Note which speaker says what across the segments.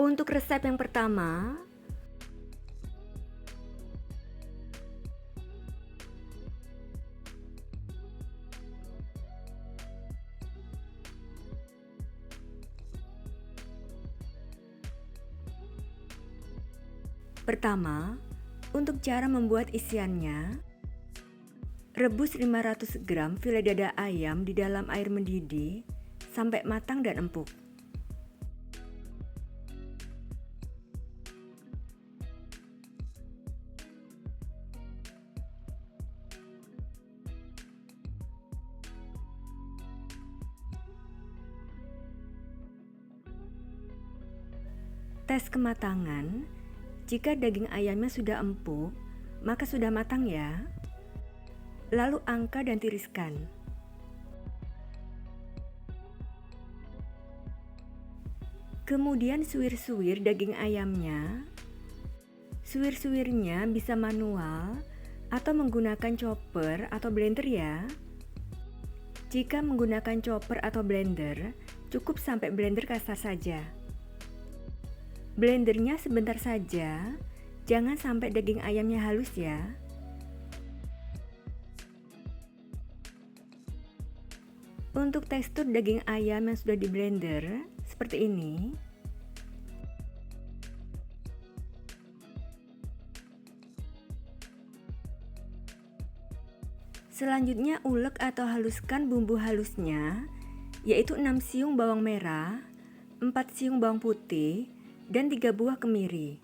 Speaker 1: Untuk resep yang pertama, untuk cara membuat isiannya, rebus 500 gram file dada ayam di dalam air mendidih sampai matang dan empuk. Tes kematangan, jika daging ayamnya sudah empuk, maka sudah matang ya. Lalu angkat dan tiriskan. Kemudian suwir-suwir daging ayamnya. Suwir-suwirnya bisa manual atau menggunakan chopper atau blender ya. Jika menggunakan chopper atau blender, cukup sampai blender kasar saja. Blendernya sebentar saja, jangan sampai daging ayamnya halus ya. Untuk tekstur daging ayam yang sudah di blender, seperti ini. Selanjutnya ulek atau haluskan bumbu halusnya, yaitu 6 siung bawang merah, 4 siung bawang putih, dan 3 buah kemiri.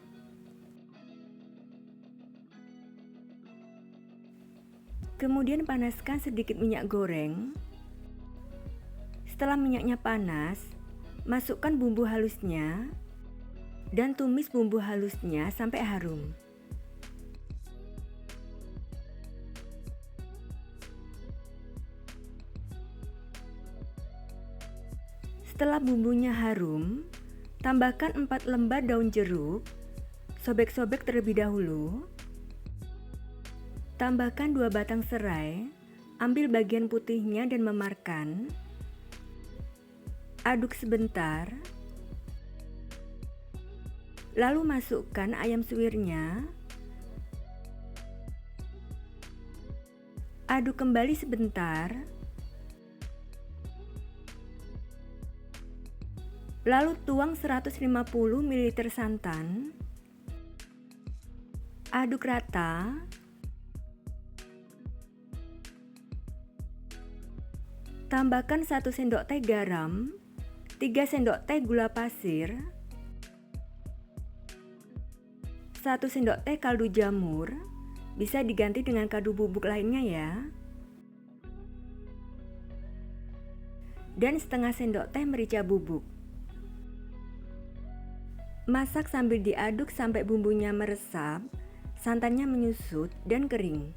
Speaker 1: Kemudian panaskan sedikit minyak goreng. Setelah minyaknya panas, masukkan bumbu halusnya dan tumis bumbu halusnya sampai harum. Setelah bumbunya harum, tambahkan 4 lembar daun jeruk, sobek-sobek terlebih dahulu. Tambahkan 2 batang serai, ambil bagian putihnya dan memarkan. Aduk sebentar. Lalu masukkan ayam suwirnya. Aduk kembali sebentar. Lalu tuang 150 ml santan. Aduk rata. Tambahkan 1 sendok teh garam, 3 sendok teh gula pasir, 1 sendok teh kaldu jamur, bisa diganti dengan kaldu bubuk lainnya ya. Dan setengah sendok teh merica bubuk. Masak sambil diaduk sampai bumbunya meresap, santannya menyusut dan kering.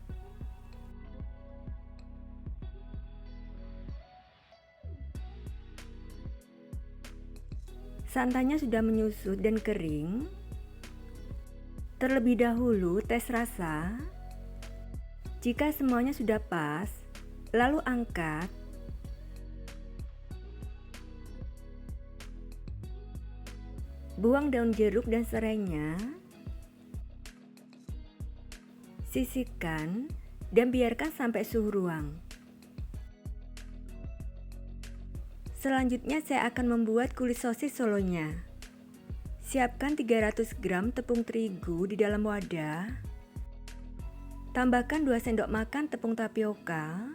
Speaker 1: Santannya sudah menyusut dan kering. Terlebih dahulu tes rasa. Jika semuanya sudah pas, lalu angkat. Buang daun jeruk dan serainya. Sisihkan dan biarkan sampai suhu ruang. Selanjutnya saya akan membuat kulit sosis solonya. Siapkan 300 gram tepung terigu di dalam wadah. Tambahkan 2 sendok makan tepung tapioka,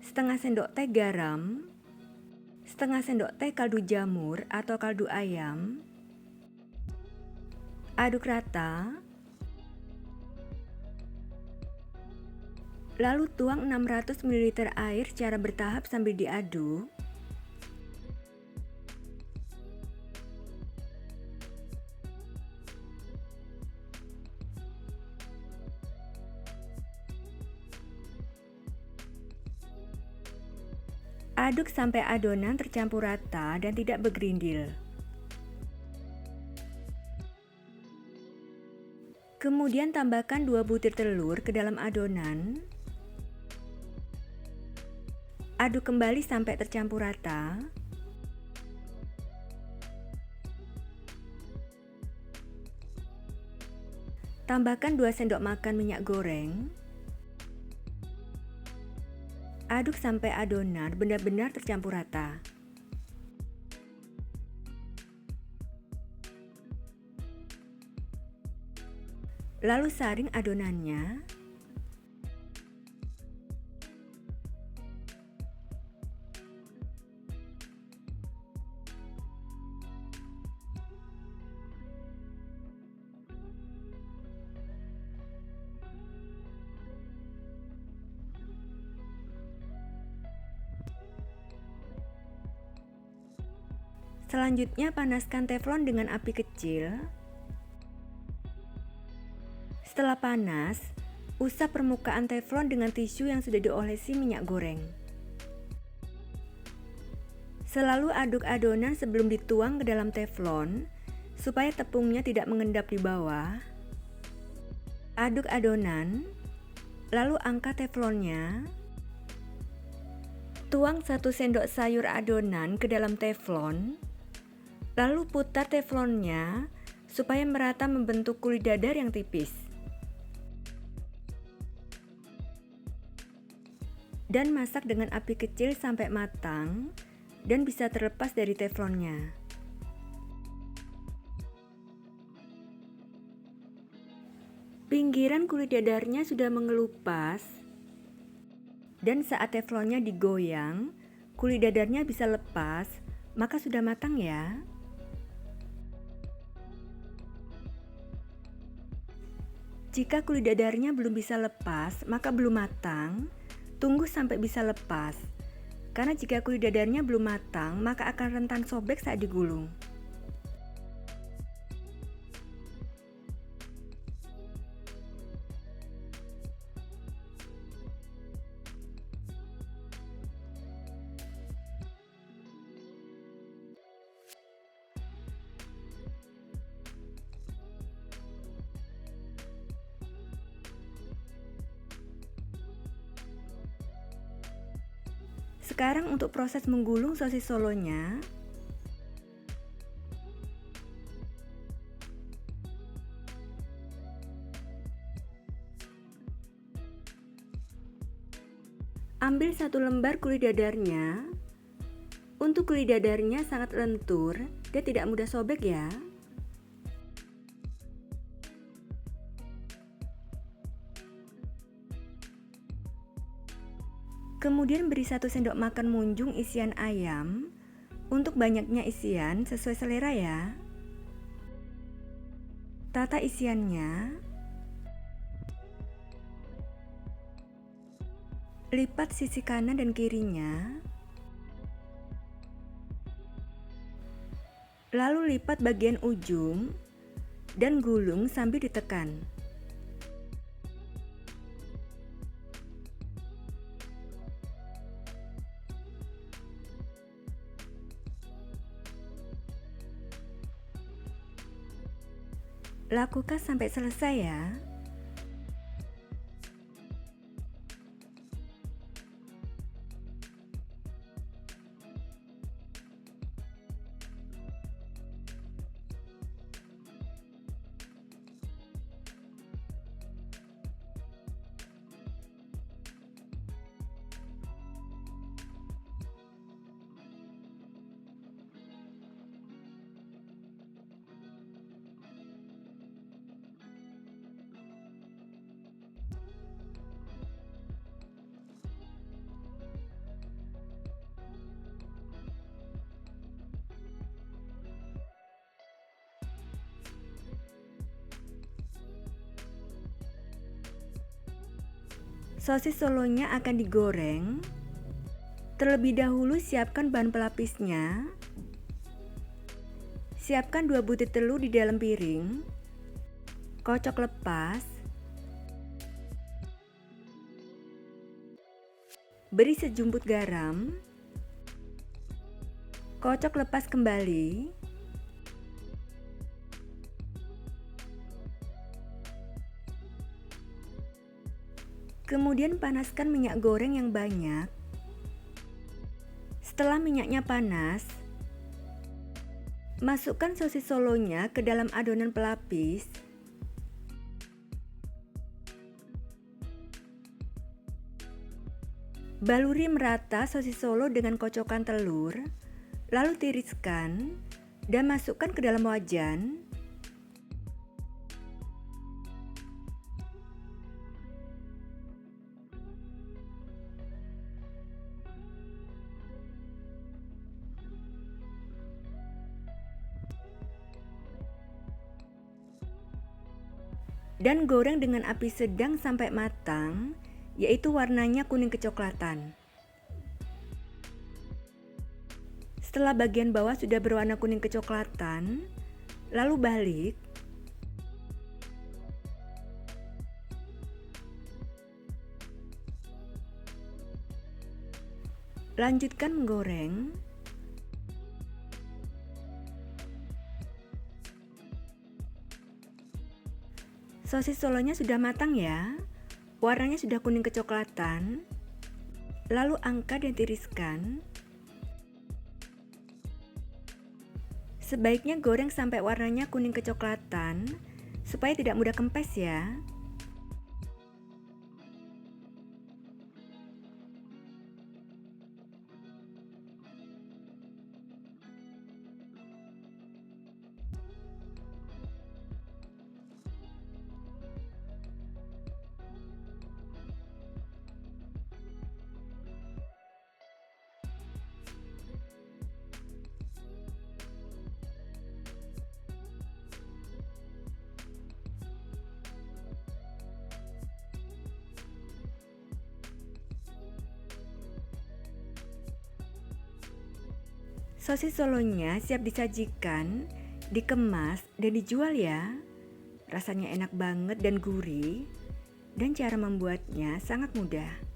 Speaker 1: setengah sendok teh garam, setengah sendok teh kaldu jamur atau kaldu ayam. Aduk rata. Lalu tuang 600 ml air secara bertahap sambil diaduk. Aduk sampai adonan tercampur rata dan tidak bergerindil. Kemudian tambahkan 2 butir telur ke dalam adonan. Aduk kembali sampai tercampur rata. Tambahkan 2 sendok makan minyak goreng. Aduk sampai adonan benar-benar tercampur rata. Lalu saring adonannya. Selanjutnya panaskan teflon dengan api kecil. Setelah panas, usap permukaan teflon dengan tisu yang sudah diolesi minyak goreng. Selalu aduk adonan sebelum dituang ke dalam teflon supaya tepungnya tidak mengendap di bawah. Aduk adonan, lalu angkat teflonnya. Tuang 1 sendok sayur adonan ke dalam teflon. Lalu putar teflonnya supaya merata membentuk kulit dadar yang tipis. Dan masak dengan api kecil sampai matang dan bisa terlepas dari teflonnya. Pinggiran kulit dadarnya sudah mengelupas. Dan saat teflonnya digoyang, kulit dadarnya bisa lepas, maka sudah matang ya. Jika kulit dadarnya belum bisa lepas, maka belum matang. Tunggu sampai bisa lepas. Karena jika kulit dadarnya belum matang, maka akan rentan sobek saat digulung. Sekarang untuk proses menggulung sosis solonya. Ambil 1 lembar kulit dadarnya. Untuk kulit dadarnya sangat lentur dan tidak mudah sobek ya. Kemudian beri 1 sendok makan munjung isian ayam. Untuk banyaknya isian sesuai selera ya. Tata isiannya. Lipat sisi kanan dan kirinya. Lalu lipat bagian ujung dan gulung sambil ditekan. Lakukan sampai selesai ya. Sosis solonya akan digoreng. Terlebih dahulu siapkan bahan pelapisnya. Siapkan 2 butir telur di dalam piring. Kocok lepas. Beri sejumput garam. Kocok lepas kembali. Kemudian panaskan minyak goreng yang banyak. Setelah minyaknya panas, masukkan sosis solonya ke dalam adonan pelapis. Baluri merata sosis Solo dengan kocokan telur, lalu tiriskan dan masukkan ke dalam wajan. Dan goreng dengan api sedang sampai matang, yaitu warnanya kuning kecoklatan. Setelah bagian bawah sudah berwarna kuning kecoklatan, lalu balik. Lanjutkan menggoreng. Sosis Solonya sudah matang ya. Warnanya sudah kuning kecoklatan. Lalu angkat dan tiriskan. Sebaiknya goreng sampai warnanya kuning kecoklatan supaya tidak mudah kempes ya. Sosis Solonya siap disajikan, dikemas, dan dijual ya. Rasanya enak banget dan gurih, dan cara membuatnya sangat mudah.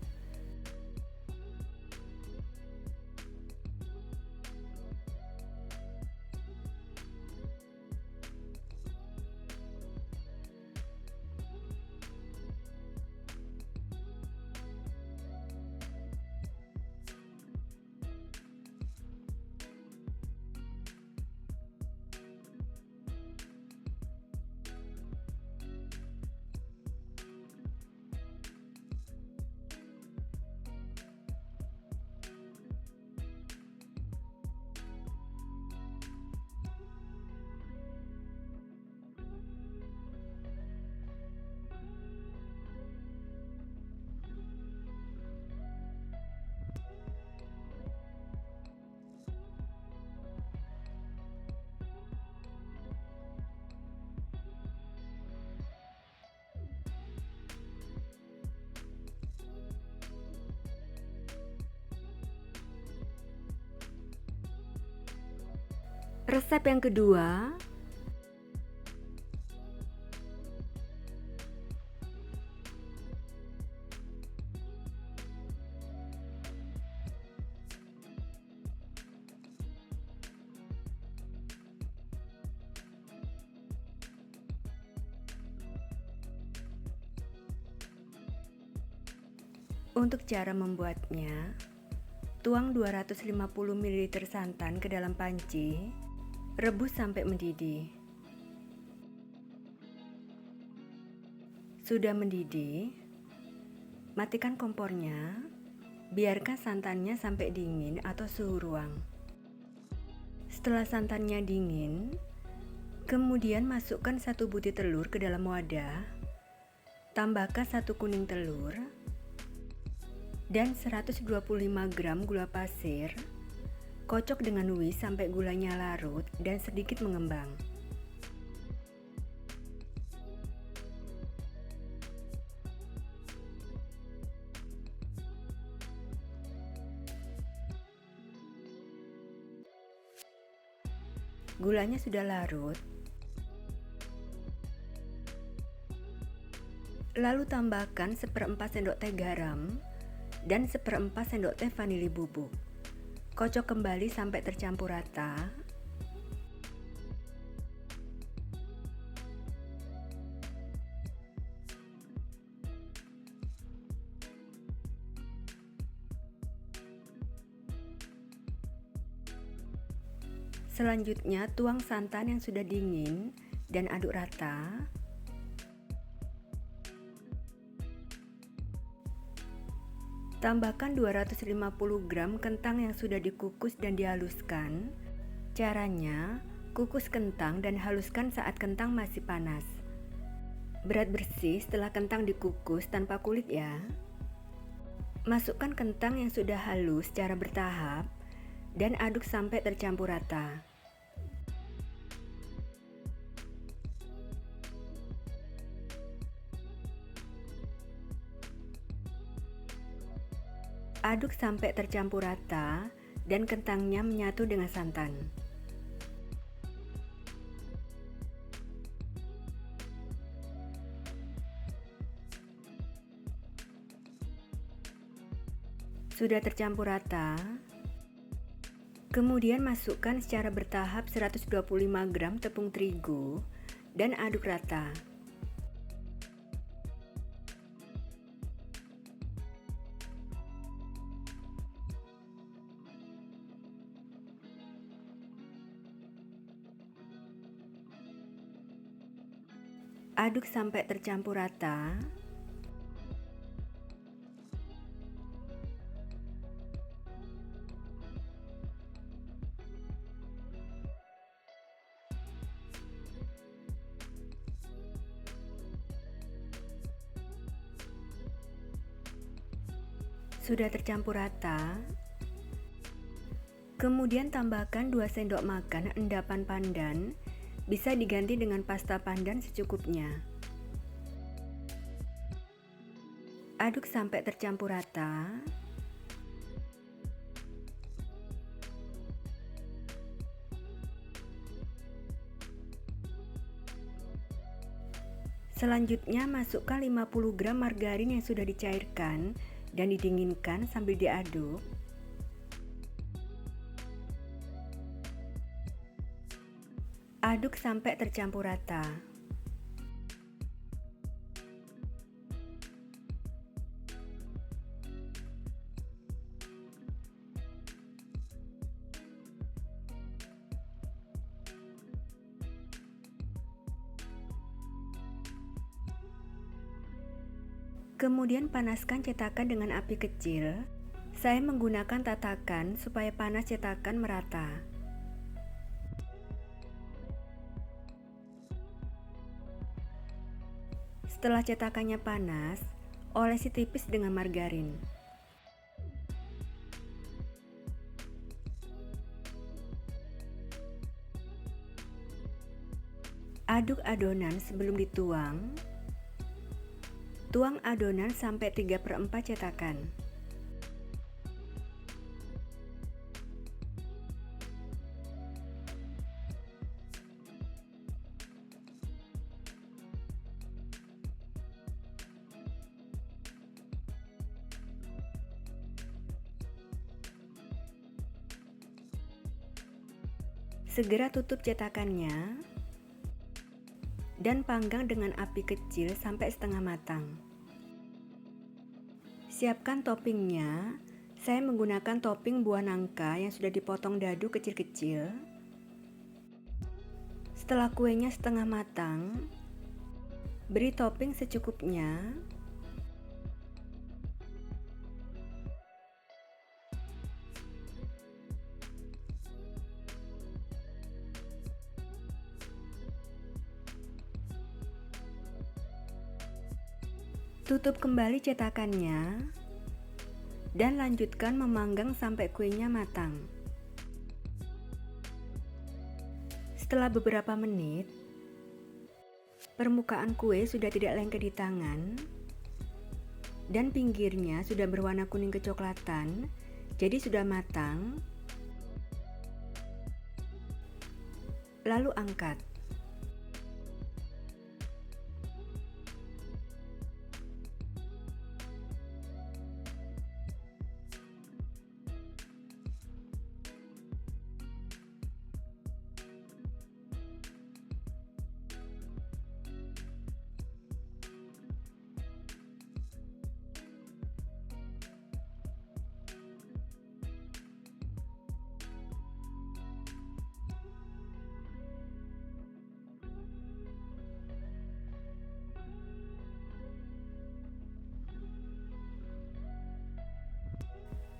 Speaker 1: Resep yang kedua, untuk cara membuatnya, tuang 250 ml santan ke dalam panci, rebus sampai mendidih. Sudah mendidih, matikan kompornya, biarkan santannya sampai dingin atau suhu ruang. Setelah santannya dingin, kemudian masukkan 1 butir telur ke dalam wadah, tambahkan 1 kuning telur, dan 125 gram gula pasir. Kocok dengan whisk sampai gulanya larut dan sedikit mengembang. Gulanya sudah larut. Lalu tambahkan 1/4 sendok teh garam dan 1/4 sendok teh vanili bubuk. Kocok kembali sampai tercampur rata. Selanjutnya tuang santan yang sudah dingin dan aduk rata. Tambahkan 250 gram kentang yang sudah dikukus dan dihaluskan. Caranya, kukus kentang dan haluskan saat kentang masih panas. Berat bersih setelah kentang dikukus tanpa kulit ya. Masukkan kentang yang sudah halus secara bertahap dan aduk sampai tercampur rata. Aduk sampai tercampur rata dan kentangnya menyatu dengan santan. Sudah tercampur rata, kemudian masukkan secara bertahap 125 gram tepung terigu dan aduk rata. Aduk sampai tercampur rata. Sudah tercampur rata, kemudian tambahkan 2 sendok makan endapan pandan, bisa diganti dengan pasta pandan secukupnya. Aduk sampai tercampur rata. Selanjutnya masukkan 50 gram margarin yang sudah dicairkan dan didinginkan sambil diaduk. Aduk sampai tercampur rata. Kemudian panaskan cetakan dengan api kecil. Saya menggunakan tatakan supaya panas cetakan merata. Setelah cetakannya panas, olesi tipis dengan margarin. Aduk adonan sebelum dituang. Tuang adonan sampai 3/4 cetakan. Segera tutup cetakannya dan panggang dengan api kecil sampai setengah matang. Siapkan toppingnya. Saya menggunakan topping buah nangka yang sudah dipotong dadu kecil-kecil. Setelah kuenya setengah matang, beri topping secukupnya. Tutup kembali cetakannya dan lanjutkan memanggang sampai kuenya matang. Setelah beberapa menit, permukaan kue sudah tidak lengket di tangan dan pinggirnya sudah berwarna kuning kecoklatan, jadi sudah matang. Lalu angkat.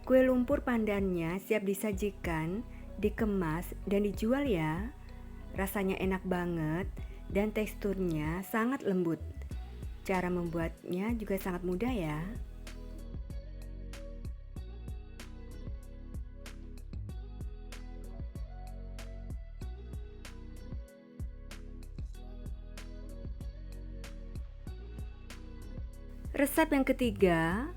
Speaker 1: Kue lumpur pandannya siap disajikan, dikemas, dan dijual ya. Rasanya enak banget dan teksturnya sangat lembut. Cara membuatnya juga sangat mudah ya. Resep yang ketiga,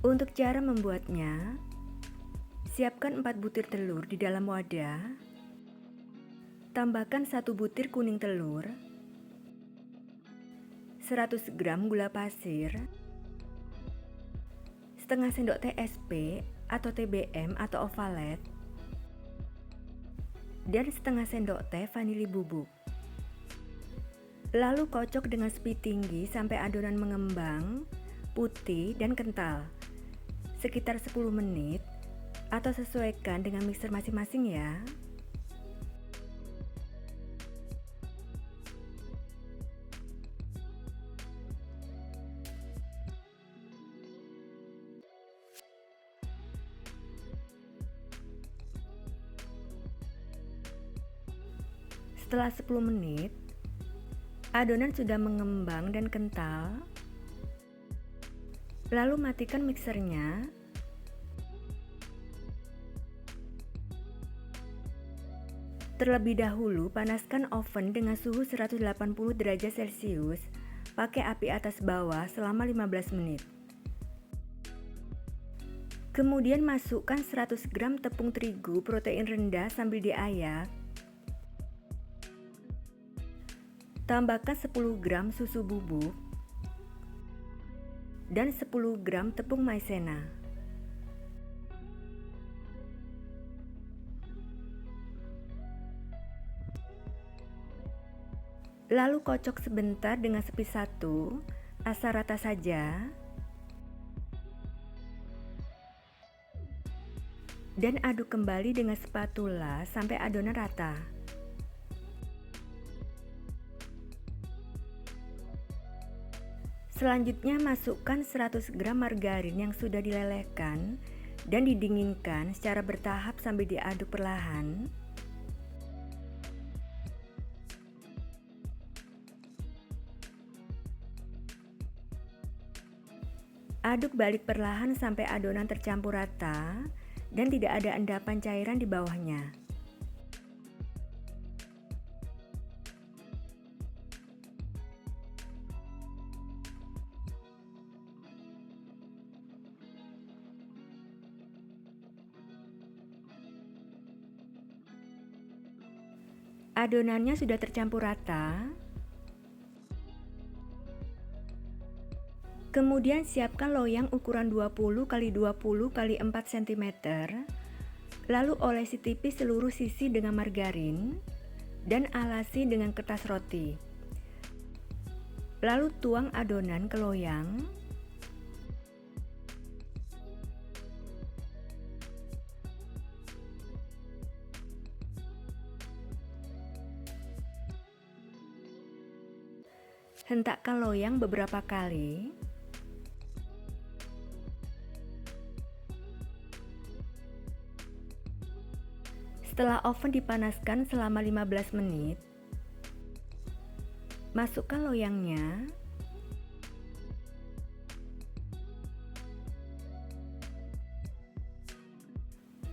Speaker 1: untuk cara membuatnya, siapkan 4 butir telur di dalam wadah. Tambahkan 1 butir kuning telur, 100 gram gula pasir, setengah sendok teh SP atau TBM atau ovalet, dan setengah sendok teh vanili bubuk. Lalu kocok dengan speed tinggi sampai adonan mengembang, putih, dan kental. Sekitar 10 menit atau sesuaikan dengan mixer masing-masing ya. Setelah 10 menit, adonan sudah mengembang dan kental. Lalu matikan mixernya. Terlebih dahulu panaskan oven dengan suhu 180 derajat Celcius. Pakai api atas bawah selama 15 menit. Kemudian masukkan 100 gram tepung terigu protein rendah sambil diayak. Tambahkan 10 gram susu bubuk dan 10 gram tepung maizena. Lalu kocok sebentar dengan spis 1, asal rata saja. Dan aduk kembali dengan spatula sampai adonan rata. Selanjutnya masukkan 100 gram margarin yang sudah dilelehkan dan didinginkan secara bertahap sambil diaduk perlahan. Aduk balik perlahan sampai adonan tercampur rata dan tidak ada endapan cairan di bawahnya. Adonannya sudah tercampur rata. Kemudian siapkan loyang ukuran 20 x 20 x 4 cm. Lalu olesi tipis seluruh sisi dengan margarin dan alasi dengan kertas roti. Lalu tuang adonan ke loyang. Hentakkan loyang beberapa kali. Setelah oven dipanaskan selama 15 menit, masukkan loyangnya.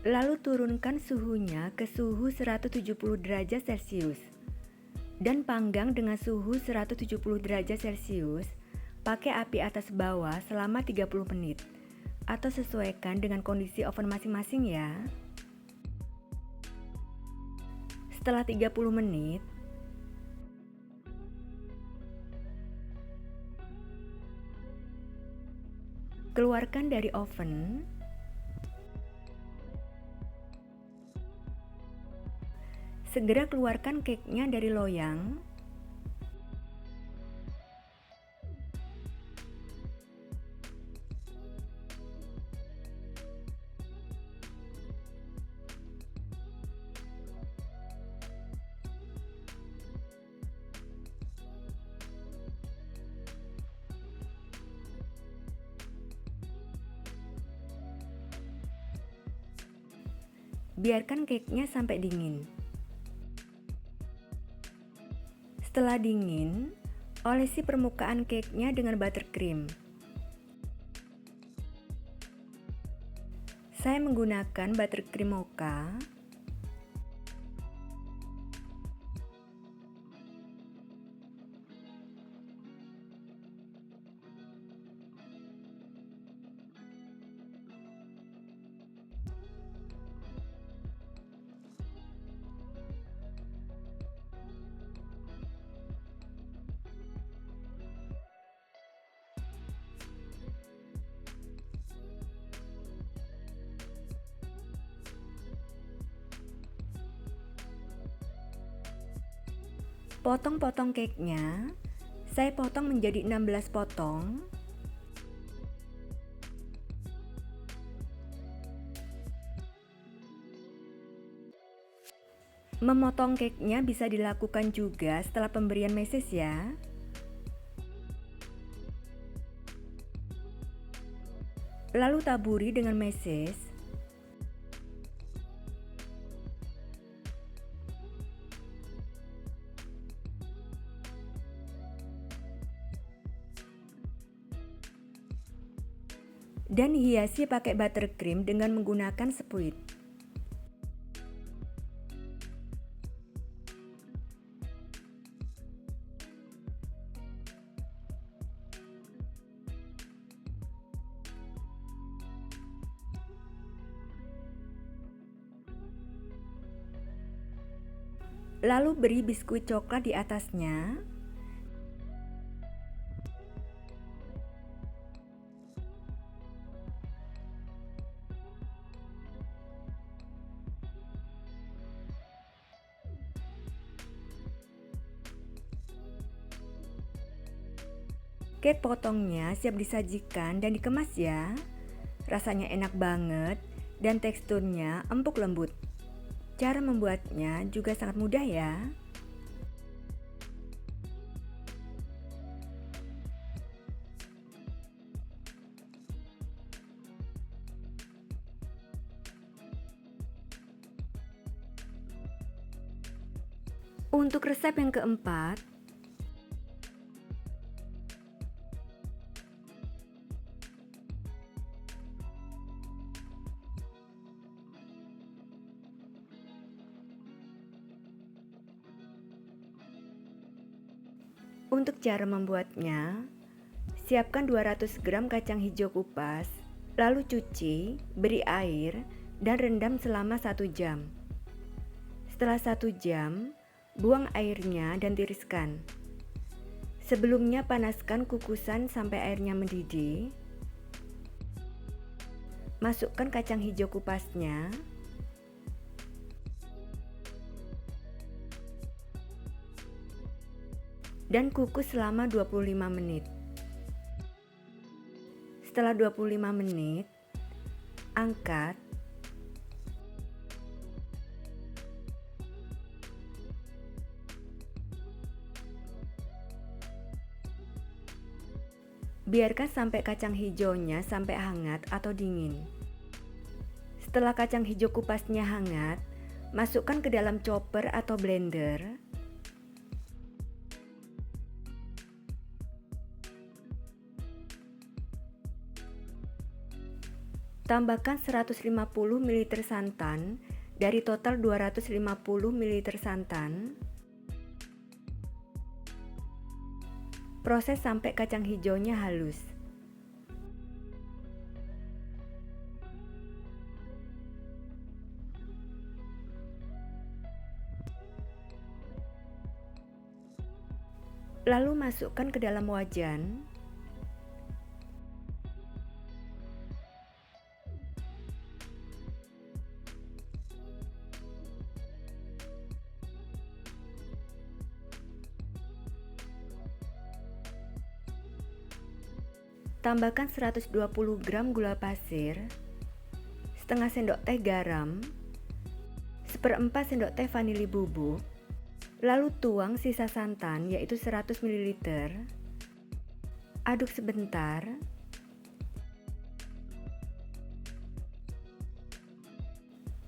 Speaker 1: Lalu turunkan suhunya ke suhu 170 derajat Celcius. Dan panggang dengan suhu 170 derajat Celcius, pakai api atas bawah selama 30 menit, atau sesuaikan dengan kondisi oven masing-masing ya. Setelah 30 menit, keluarkan dari oven. Segera keluarkan cake-nya dari loyang. Biarkan cake-nya sampai dingin. Setelah dingin, olesi permukaan cake-nya dengan buttercream. Saya menggunakan buttercream mocha. Potong-potong cake-nya, saya potong menjadi 16 potong. Memotong cake-nya bisa dilakukan juga setelah pemberian meses ya. Lalu taburi dengan meses. Dan hiasi pakai buttercream dengan menggunakan spuit. Lalu beri biskuit coklat di atasnya. Cake potongnya siap disajikan dan dikemas ya. Rasanya enak banget dan teksturnya empuk lembut. Cara membuatnya juga sangat mudah ya. Untuk resep yang keempat, untuk cara membuatnya, siapkan 200 gram kacang hijau kupas, lalu cuci, beri air, dan rendam selama 1 jam. Setelah 1 jam, buang airnya dan tiriskan. Sebelumnya panaskan kukusan sampai airnya mendidih. Masukkan kacang hijau kupasnya. Dan kukus selama 25 menit. Setelah 25 menit, angkat. Biarkan sampai kacang hijaunya sampai hangat atau dingin. Setelah kacang hijau kupasnya hangat, masukkan ke dalam chopper atau blender. Tambahkan 150 ml santan dari total 250 ml santan. Proses sampai kacang hijaunya halus. Lalu masukkan ke dalam wajan. Tambahkan 120 gram gula pasir, setengah sendok teh garam, seperempat sendok teh vanili bubuk, lalu tuang sisa santan yaitu 100 ml. Aduk sebentar.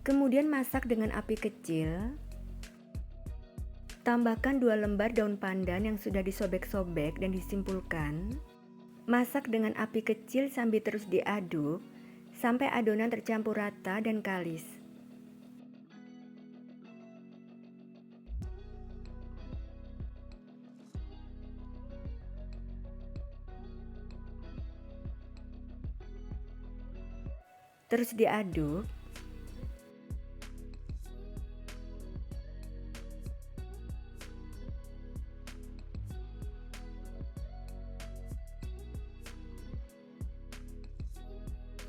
Speaker 1: Kemudian masak dengan api kecil. Tambahkan 2 lembar daun pandan yang sudah disobek-sobek dan disimpulkan. Masak dengan api kecil sambil terus diaduk sampai adonan tercampur rata dan kalis. Terus diaduk.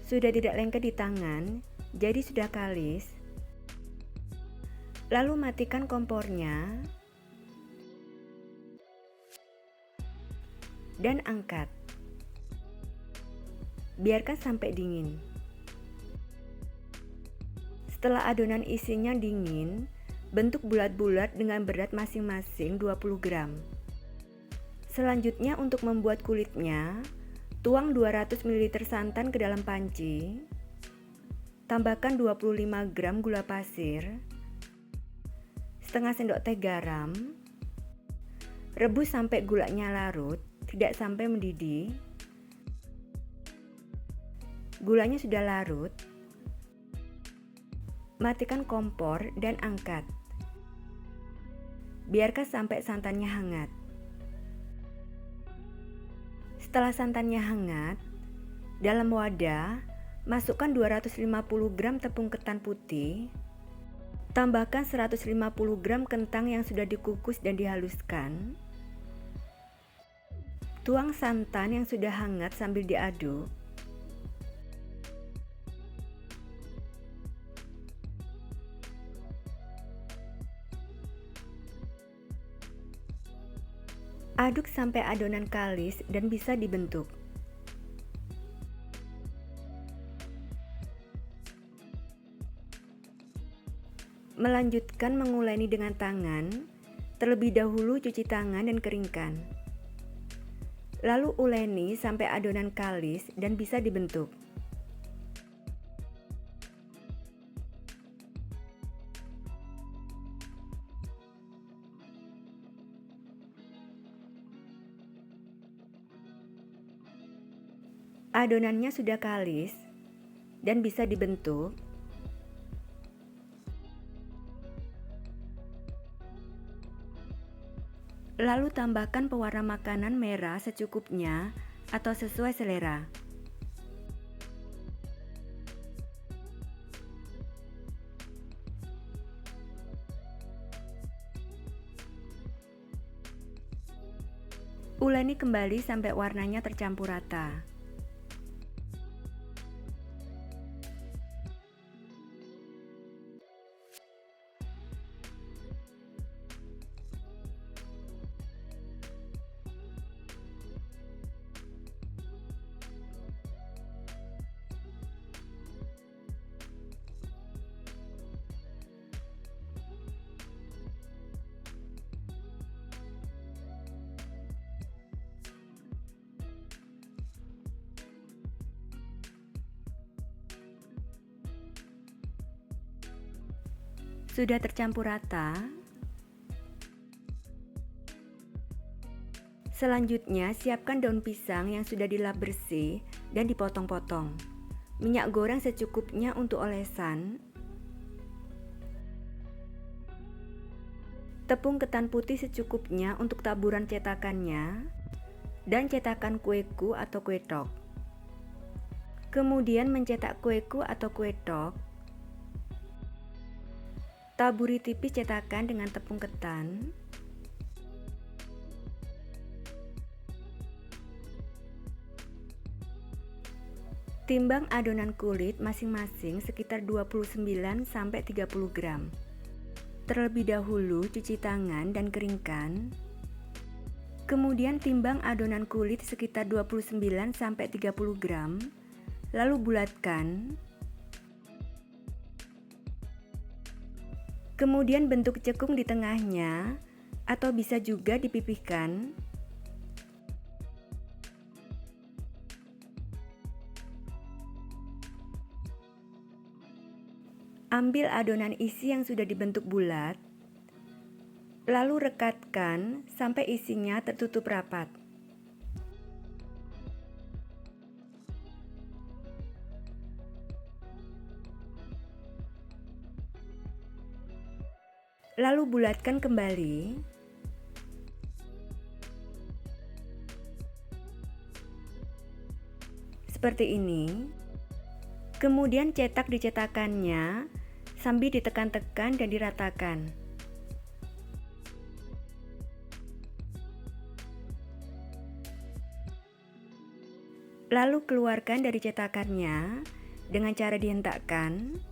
Speaker 1: Sudah tidak lengket di tangan, jadi sudah kalis. Lalu matikan kompornya dan angkat. Biarkan sampai dingin. Setelah adonan isinya dingin, bentuk bulat-bulat dengan berat masing-masing 20 gram. Selanjutnya untuk membuat kulitnya, tuang 200 ml santan ke dalam panci. Tambahkan 25 gram gula pasir, setengah sendok teh garam. Rebus sampai gulanya larut, tidak sampai mendidih. Gulanya sudah larut. Matikan kompor dan angkat. Biarkan sampai santannya hangat. Setelah santannya hangat, dalam wadah, masukkan 250 gram tepung ketan putih. Tambahkan 150 gram kentang yang sudah dikukus dan dihaluskan. Tuang santan yang sudah hangat sambil diaduk. Aduk sampai adonan kalis dan bisa dibentuk. Melanjutkan menguleni dengan tangan, terlebih dahulu cuci tangan dan keringkan. Lalu uleni sampai adonan kalis dan bisa dibentuk. Adonannya sudah kalis dan bisa dibentuk. Lalu tambahkan pewarna makanan merah secukupnya atau sesuai selera. Uleni kembali sampai warnanya tercampur rata. Sudah tercampur rata. Selanjutnya, siapkan daun pisang yang sudah dilap bersih dan dipotong-potong. Minyak goreng secukupnya untuk olesan. Tepung ketan putih secukupnya untuk taburan cetakannya. Dan cetakan kueku atau kue tok. Kemudian mencetak kueku atau kue tok. Taburi tipis cetakan dengan tepung ketan. Timbang adonan kulit masing-masing sekitar 29-30 gram. Terlebih dahulu cuci tangan dan keringkan. Kemudian timbang adonan kulit sekitar 29-30 gram. Lalu bulatkan. Kemudian bentuk cekung di tengahnya, atau bisa juga dipipihkan. Ambil adonan isi yang sudah dibentuk bulat, lalu rekatkan sampai isinya tertutup rapat. Lalu bulatkan kembali. Seperti ini. Kemudian cetak di cetakannya sambil ditekan-tekan dan diratakan. Lalu keluarkan dari cetakannya dengan cara dihentakkan.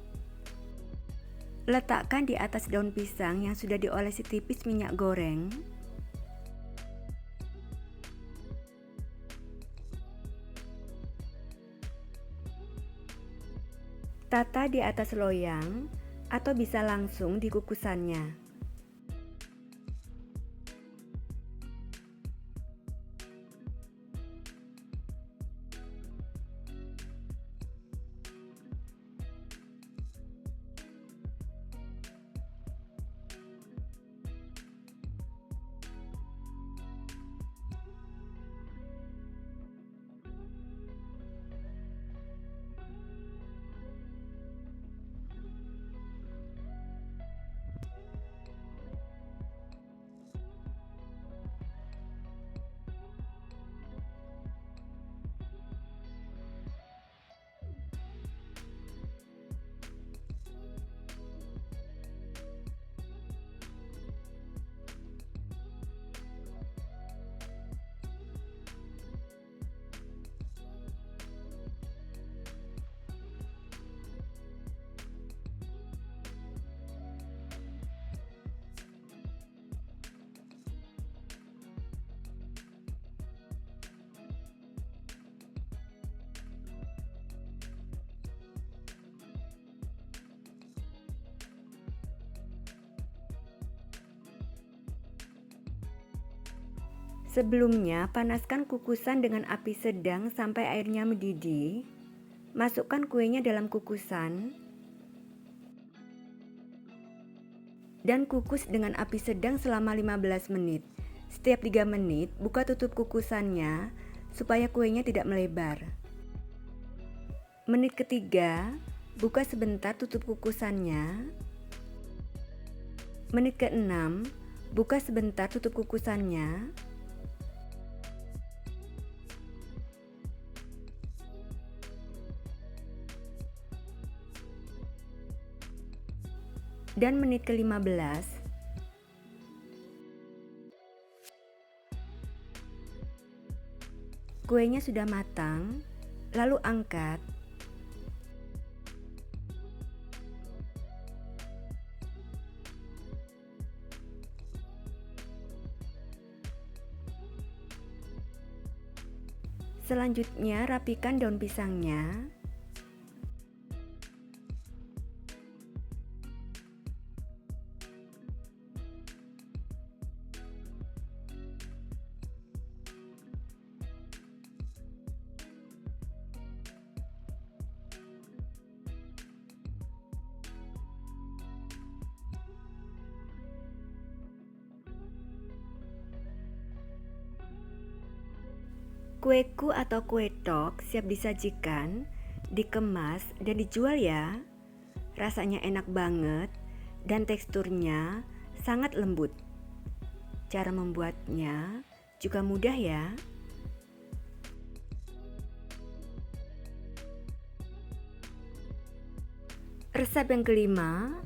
Speaker 1: Letakkan di atas daun pisang yang sudah diolesi tipis minyak goreng. Tata di atas loyang atau bisa langsung di kukusannya. Sebelumnya, panaskan kukusan dengan api sedang sampai airnya mendidih. Masukkan kuenya dalam kukusan dan kukus dengan api sedang selama 15 menit. Setiap 3 menit, buka tutup kukusannya supaya kuenya tidak melebar. Menit ketiga, buka sebentar tutup kukusannya. Menit ke-6, buka sebentar tutup kukusannya. Dan menit ke-15, kuenya sudah matang, lalu angkat. Selanjutnya, rapikan daun pisangnya. Kueku atau kue tok siap disajikan, dikemas, dan dijual ya. Rasanya enak banget dan teksturnya sangat lembut. Cara membuatnya juga mudah ya. Resep yang kelima,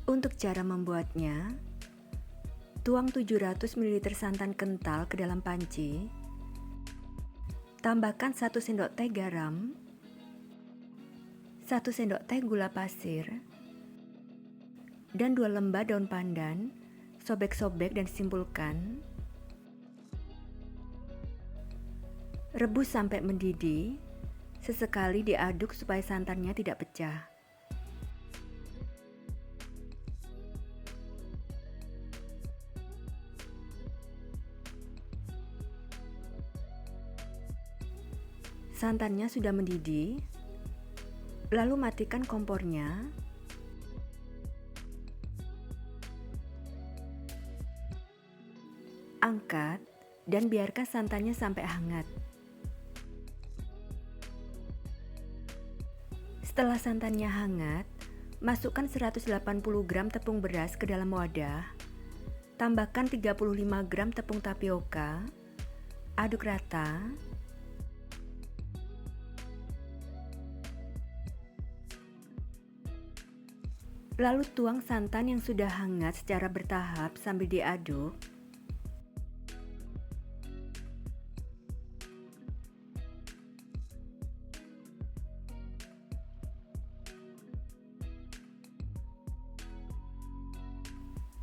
Speaker 1: untuk cara membuatnya, tuang 700 ml santan kental ke dalam panci. Tambahkan 1 sendok teh garam, 1 sendok teh gula pasir, dan 2 lembar daun pandan. Sobek-sobek dan simpulkan. Rebus sampai mendidih, sesekali diaduk supaya santannya tidak pecah. Santannya sudah mendidih, lalu matikan kompornya. Angkat dan biarkan santannya sampai hangat. Setelah santannya hangat, masukkan 180 gram tepung beras ke dalam wadah. Tambahkan 35 gram tepung tapioka. Aduk rata. Lalu tuang santan yang sudah hangat secara bertahap sambil diaduk.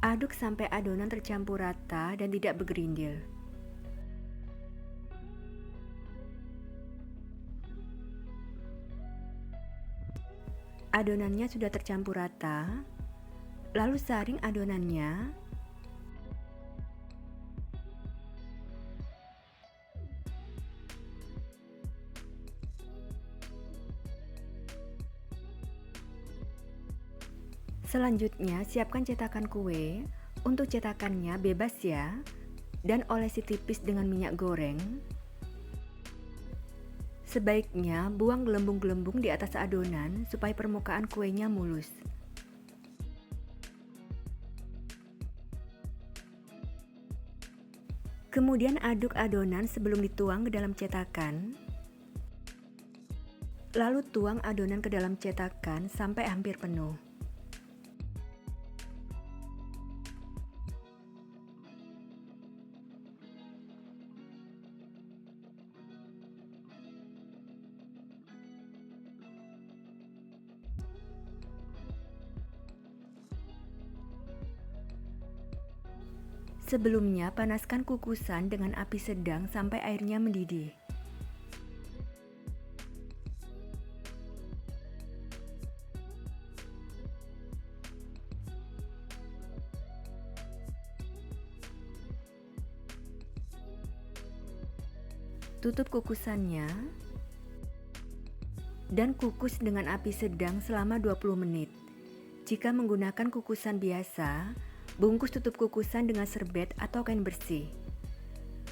Speaker 1: Aduk sampai adonan tercampur rata dan tidak bergerindil. Adonannya sudah tercampur rata, lalu saring adonannya. Selanjutnya, siapkan cetakan kue. Untuk cetakannya bebas ya, dan olesi tipis dengan minyak goreng. Sebaiknya buang gelembung-gelembung di atas adonan supaya permukaan kuenya mulus. Kemudian aduk adonan sebelum dituang ke dalam cetakan. Lalu tuang adonan ke dalam cetakan sampai hampir penuh. Sebelumnya, panaskan kukusan dengan api sedang sampai airnya mendidih. Tutup kukusannya dan kukus dengan api sedang selama 20 menit. Jika menggunakan kukusan biasa, bungkus tutup kukusan dengan serbet atau kain bersih.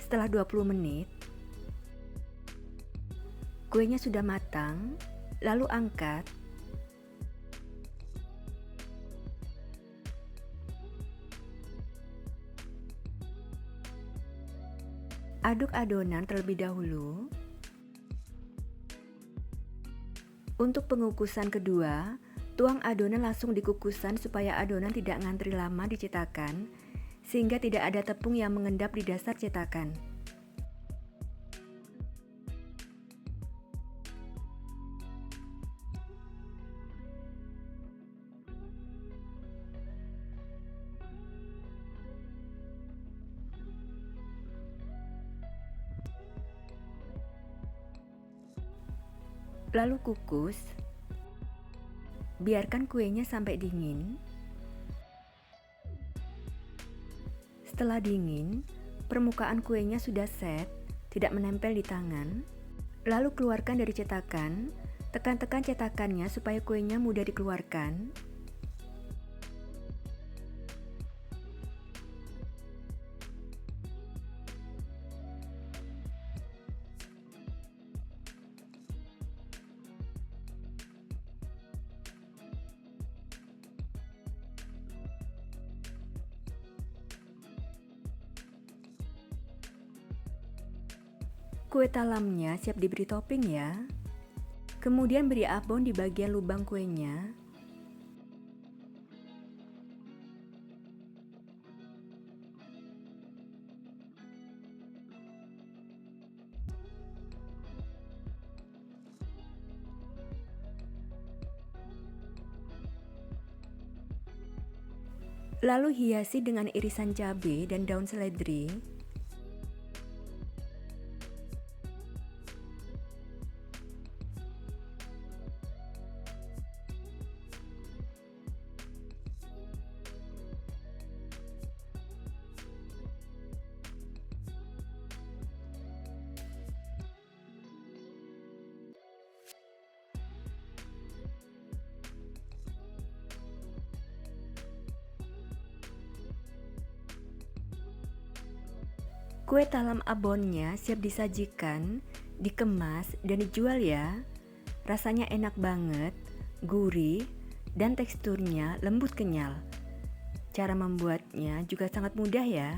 Speaker 1: Setelah 20 menit, kuenya sudah matang, lalu angkat. Aduk adonan terlebih dahulu. Untuk pengukusan kedua, tuang adonan langsung di kukusan supaya adonan tidak ngantri lama di cetakan, sehingga tidak ada tepung yang mengendap di dasar cetakan. Lalu kukus. Biarkan kuenya sampai dingin. Setelah dingin, permukaan kuenya sudah set, tidak menempel di tangan. Lalu keluarkan dari cetakan, tekan-tekan cetakannya supaya kuenya mudah dikeluarkan. Kue talamnya siap diberi topping ya. Kemudian beri abon di bagian lubang kuenya. Lalu hiasi dengan irisan cabai dan daun seledri. Kue talam abonnya siap disajikan, dikemas, dan dijual ya. Rasanya enak banget, gurih, dan teksturnya lembut kenyal. Cara membuatnya juga sangat mudah ya.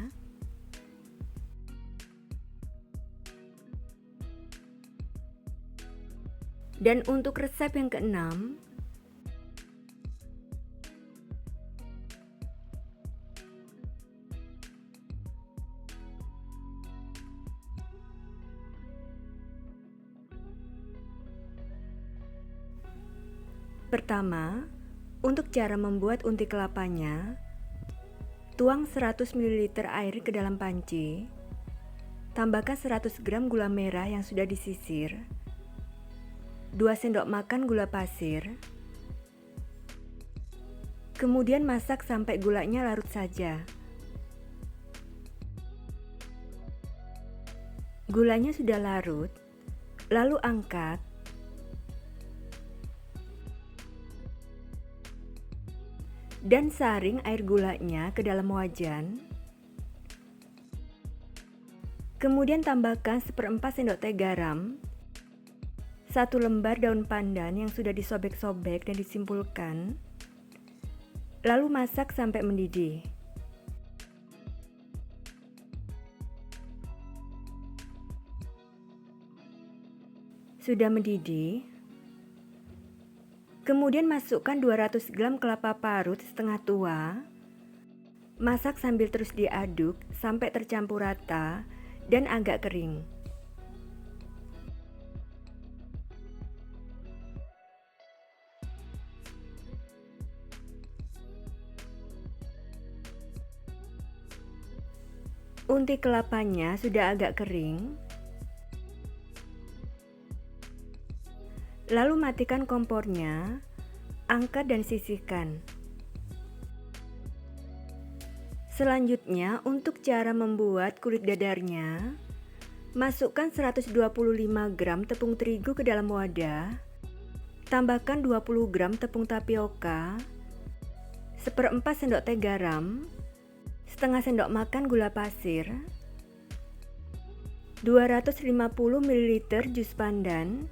Speaker 1: Dan untuk resep yang keenam, pertama, untuk cara membuat unti kelapanya, tuang 100 ml air ke dalam panci, tambahkan 100 gram gula merah yang sudah disisir, 2 sendok makan gula pasir, kemudian masak sampai gulanya larut saja. Gulanya sudah larut, lalu angkat. Dan saring air gulanya ke dalam wajan. Kemudian tambahkan 1/4 sendok teh garam, 1 lembar daun pandan yang sudah disobek-sobek dan disimpulkan. Lalu masak sampai mendidih. Sudah mendidih, kemudian masukkan 200 gram kelapa parut setengah tua. Masak sambil terus diaduk sampai tercampur rata dan agak kering. Unti kelapanya sudah agak kering. Lalu matikan kompornya, angkat dan sisihkan. Selanjutnya, untuk cara membuat kulit dadarnya, masukkan 125 gram tepung terigu ke dalam wadah, tambahkan 20 gram tepung tapioka, 1/4 sendok teh garam, setengah sendok makan gula pasir, 250 ml jus pandan.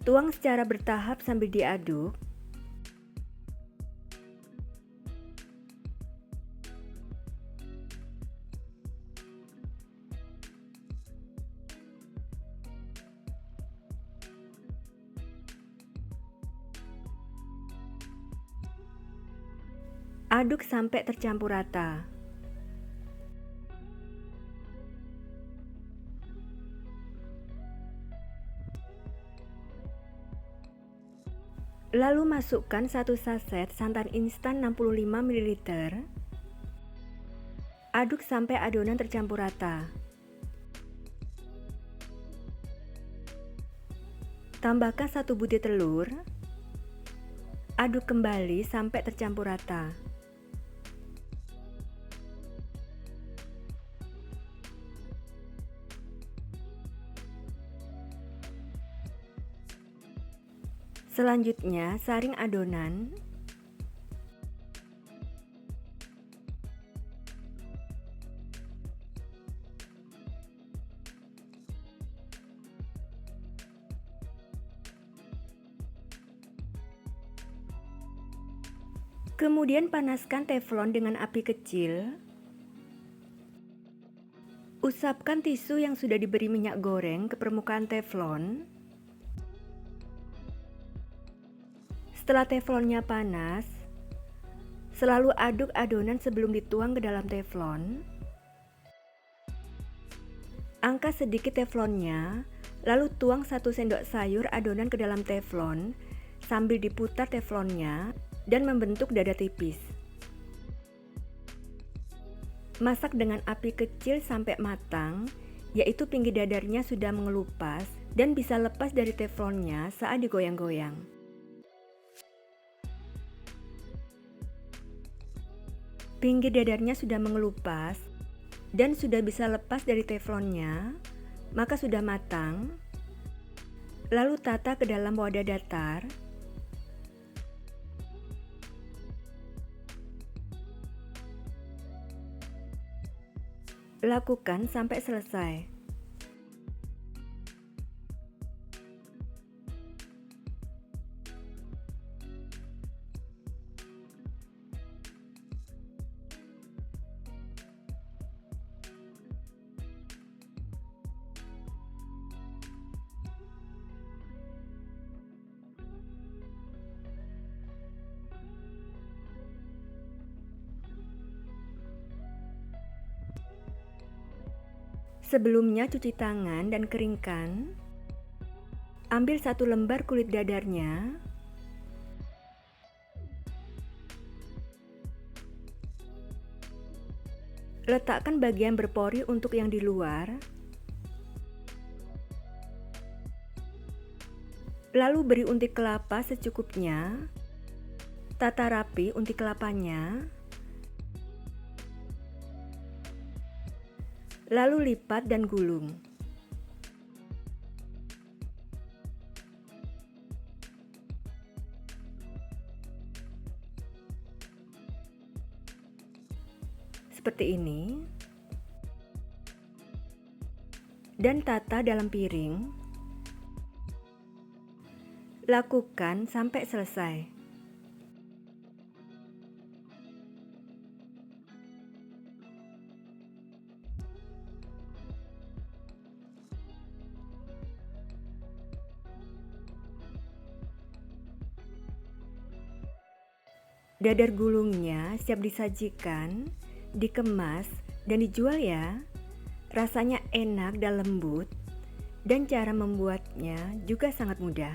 Speaker 1: Tuang secara bertahap sambil diaduk. Aduk sampai tercampur rata. Lalu masukkan 1 saset santan instan 65 ml. Aduk sampai adonan tercampur rata. Tambahkan 1 butir telur. Aduk kembali sampai tercampur rata. Selanjutnya, saring adonan. Kemudian panaskan teflon dengan api kecil. Usapkan tisu yang sudah diberi minyak goreng ke permukaan teflon. Setelah teflonnya panas, selalu aduk adonan sebelum dituang ke dalam teflon. Angkat sedikit teflonnya, lalu tuang 1 sendok sayur adonan ke dalam teflon sambil diputar teflonnya dan membentuk dada tipis. Masak dengan api kecil sampai matang, yaitu pinggir dadarnya sudah mengelupas dan bisa lepas dari teflonnya saat digoyang-goyang. Pinggir dadarnya sudah mengelupas dan sudah bisa lepas dari teflonnya, maka sudah matang. Lalu tata ke dalam wadah datar. Lakukan sampai selesai. Sebelumnya cuci tangan dan keringkan. Ambil 1 lembar kulit dadarnya. Letakkan bagian berpori untuk yang di luar. Lalu beri untik kelapa secukupnya. Tata rapi untik kelapanya. Lalu lipat dan gulung. Seperti ini. Dan tata dalam piring. Lakukan sampai selesai. Dadar gulungnya siap disajikan, dikemas, dan dijual ya. Rasanya enak dan lembut, dan cara membuatnya juga sangat mudah.